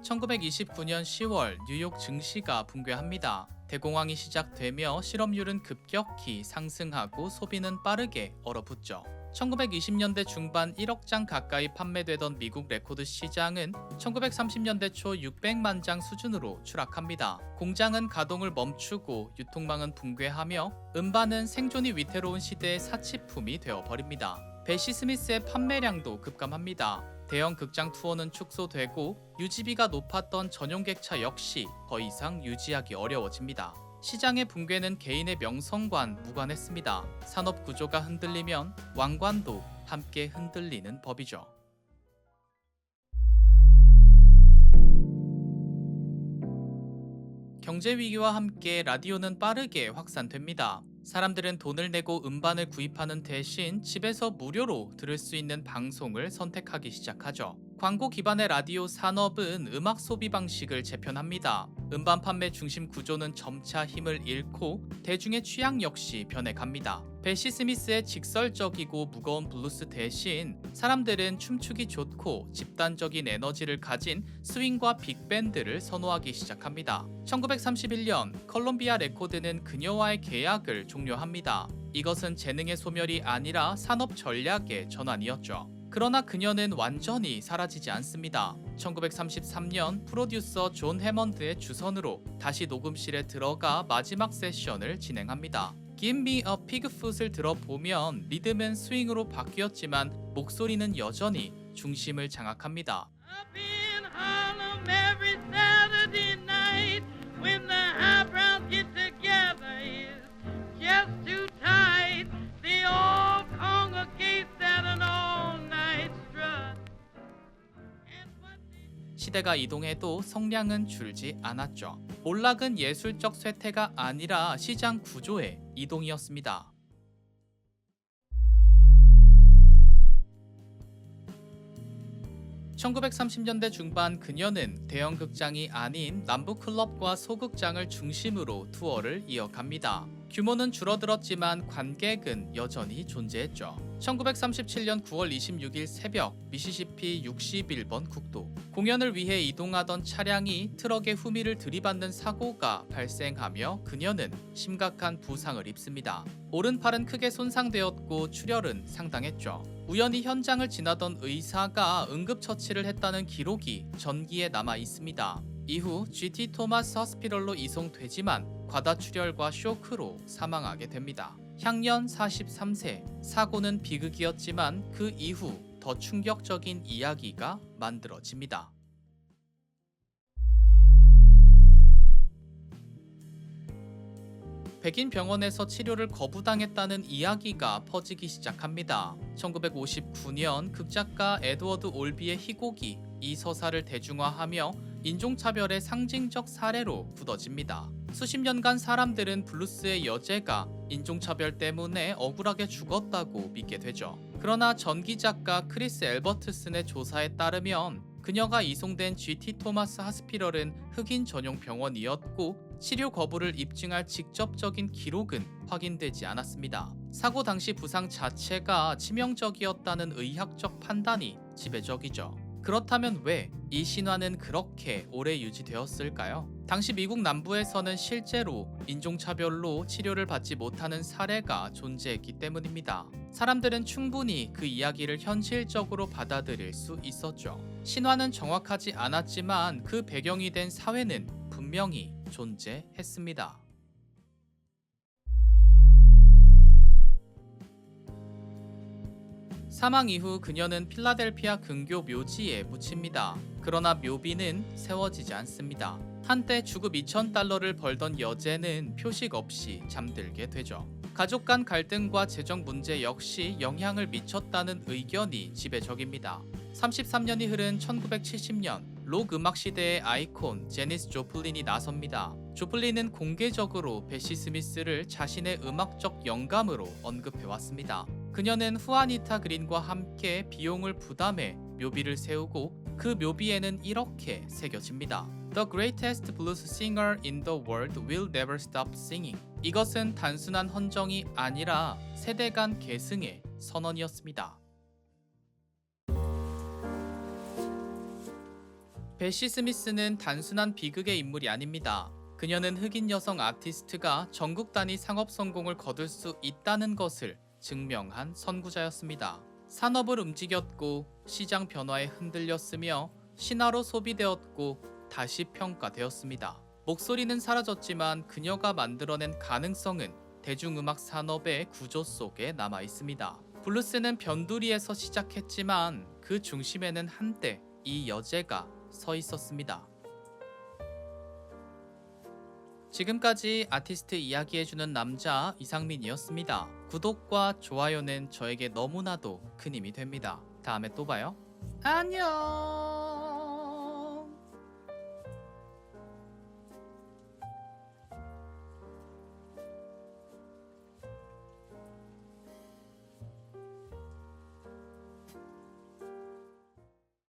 1929년 10월 뉴욕 증시가 붕괴합니다. 대공황이 시작되며 실업률은 급격히 상승하고 소비는 빠르게 얼어붙죠. 1920년대 중반 1억 장 가까이 판매되던 미국 레코드 시장은 1930년대 초 600만 장 수준으로 추락합니다. 공장은 가동을 멈추고 유통망은 붕괴하며 음반은 생존이 위태로운 시대의 사치품이 되어버립니다. 베시 스미스의 판매량도 급감합니다. 대형 극장 투어는 축소되고 유지비가 높았던 전용객차 역시 더 이상 유지하기 어려워집니다. 시장의 붕괴는 개인의 명성과 무관했습니다. 산업 구조가 흔들리면 왕관도 함께 흔들리는 법이죠. 경제 위기와 함께 라디오는 빠르게 확산됩니다. 사람들은 돈을 내고 음반을 구입하는 대신 집에서 무료로 들을 수 있는 방송을 선택하기 시작하죠. 광고 기반의 라디오 산업은 음악 소비 방식을 재편합니다. 음반 판매 중심 구조는 점차 힘을 잃고 대중의 취향 역시 변해갑니다. 베시 스미스의 직설적이고 무거운 블루스 대신 사람들은 춤추기 좋고 집단적인 에너지를 가진 스윙과 빅밴드를 선호하기 시작합니다. 1931년 컬럼비아 레코드는 그녀와의 계약을 종료합니다. 이것은 재능의 소멸이 아니라 산업 전략의 전환이었죠. 그러나 그녀는 완전히 사라지지 않습니다. 1933년 프로듀서 존 해먼드의 주선으로 다시 녹음실에 들어가 마지막 세션을 진행합니다. Give Me a Pigfoot을 들어보면 리듬은 스윙으로 바뀌었지만 목소리는 여전히 중심을 장악합니다. Up in Harlem every Saturday night when the highbrows get together is just too tight. They all congregate at an all-night strut. 시대가 이동해도 성량은 줄지 않았죠. 몰락은 예술적 쇠퇴가 아니라 시장 구조의 이동이었습니다. (1930년대) 중반 그녀는 대형 극장이 아닌 남부 클럽과 소극장을 중심으로 투어를 이어갑니다. 규모는 줄어들었지만 관객은 여전히 존재했죠. 1937년 9월 26일 새벽 미시시피 61번 국도 공연을 위해 이동하던 차량이 트럭의 후미를 들이받는 사고가 발생하며 그녀는 심각한 부상을 입습니다. 오른팔은 크게 손상되었고 출혈은 상당했죠. 우연히 현장을 지나던 의사가 응급처치를 했다는 기록이 전기에 남아 있습니다. 이후 GT 토마스 허스피털로 이송되지만 과다출혈과 쇼크로 사망하게 됩니다. 향년 43세, 사고는 비극이었지만 그 이후 더 충격적인 이야기가 만들어집니다. 백인 병원에서 치료를 거부당했다는 이야기가 퍼지기 시작합니다. 1959년 극작가 에드워드 올비의 희곡이 이 서사를 대중화하며 인종차별의 상징적 사례로 굳어집니다. 수십 년간 사람들은 블루스의 여제가 인종차별 때문에 억울하게 죽었다고 믿게 되죠. 그러나 전기 작가 크리스 엘버트슨의 조사에 따르면 그녀가 이송된 GT 토마스 하스피털은 흑인 전용 병원이었고 치료 거부를 입증할 직접적인 기록은 확인되지 않았습니다. 사고 당시 부상 자체가 치명적이었다는 의학적 판단이 지배적이죠. 그렇다면 왜 이 신화는 그렇게 오래 유지되었을까요? 당시 미국 남부에서는 실제로 인종차별로 치료를 받지 못하는 사례가 존재했기 때문입니다. 사람들은 충분히 그 이야기를 현실적으로 받아들일 수 있었죠. 신화는 정확하지 않았지만 그 배경이 된 사회는 분명히 존재했습니다. 사망 이후 그녀는 필라델피아 근교 묘지에 묻힙니다. 그러나 묘비는 세워지지 않습니다. 한때 주급 $2,000를 벌던 여제는 표식 없이 잠들게 되죠. 가족 간 갈등과 재정 문제 역시 영향을 미쳤다는 의견이 지배적입니다. 33년이 흐른 1970년 록 음악 시대의 아이콘 제니스 조플린이 나섭니다. 조플린은 공개적으로 베시 스미스를 자신의 음악적 영감으로 언급해왔습니다. 그녀는 후아니타 그린과 함께 비용을 부담해 묘비를 세우고 그 묘비에는 이렇게 새겨집니다. The greatest blues singer in the world will never stop singing. 이것은 단순한 헌정이 아니라 세대 간 계승의 선언이었습니다. 베시 스미스는 단순한 비극의 인물이 아닙니다. 그녀는 흑인 여성 아티스트가 전국 단위 상업 성공을 거둘 수 있다는 것을 증명한 선구자였습니다. 산업을 움직였고 시장 변화에 흔들렸으며 신화로 소비되었고 다시 평가되었습니다. 목소리는 사라졌지만 그녀가 만들어낸 가능성은 대중음악 산업의 구조 속에 남아 있습니다. 블루스는 변두리에서 시작했지만 그 중심에는 한때 이 여제가 서 있었습니다. 지금까지 아티스트 이야기해주는 남자 이상민이었습니다. 구독과 좋아요는 저에게 너무나도 큰 힘이 됩니다. 다음에 또 봐요. 안녕.